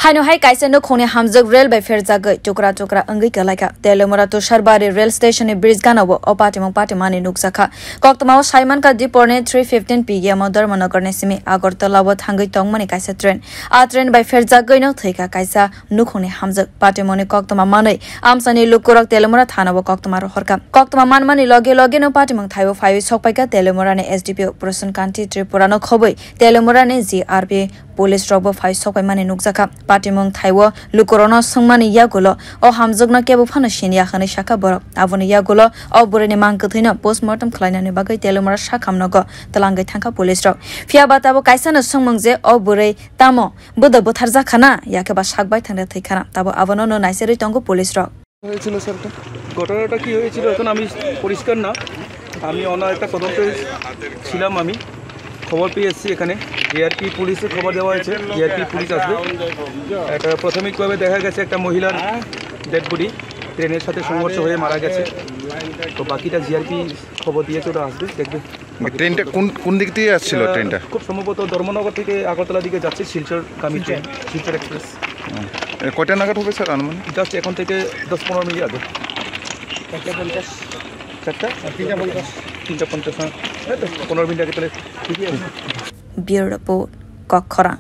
Haino hai kaisa no khone hamjak rail by fer jagai chokra angai kalaika telemora to Sharbari rail station e bridge ganabo opatimang patimani nuksakha koktama Saiman ka diporne 3:15 pm Dharmanagar ne simi Agartala wa thangai tongmani kaisa train a train by fer jagai no theika kaisa nukhone hamjak patimoni koktama manai amsani lukorak telemora thana wa koktama ro horka koktama manmani lage no patimang thaibo phai sokpaika telemora ne SDPO Prasan Kanti Tripura no khoboi telemora ne GRP police robo phai sokai mani nuksakha patimong thaiwo lukorona sungmani yagulo o hamjogna kebo phana sinia khani shaka borok aboni yagulo o borene mangko thina postmortem khlainani bagai telomara shakhamnago talangai thangka police rok fia batabo kaisana sungmangje o borei tamo boda botharja khana yakeba shakbai thangra thaikhana tabo abono no naiseri tongo police rok হয়েছিল sir ঘটনাটা কি হয়েছিল এখন আমি পরিষ্কার না আমি অন্য একটা তদন্তে ছিলাম আমি খবর পেয়ে এসেছি এখানে জিআরপি পুলিশে খবর দেওয়া হয়েছে জিআরপি পুলিশ আসবে এটা প্রাথমিকভাবে দেখা গেছে একটা মহিলার ডেড বডি ট্রেনের সাথে সংঘর্ষ হয়ে মারা গেছে তো বাকিটা জিআরপি খবর দিয়েছে ওরা আসবে দেখবে ট্রেনটা কোন দিক দিয়ে আসছিল ট্রেনটা খুব সম্ভবত ধর্মনগর থেকে আগরতলা দিকে যাচ্ছে শিলচরগামী ট্রেন শিলচর এক্সপ্রেস কয়টা নাগাদ হবে স্যার অনুমান জাস্ট এখন থেকে 10-15 মিনিট আগে 3:50 15 মিনিট আগে তাহলে ঠিকই আছে Bureau report Kokkhara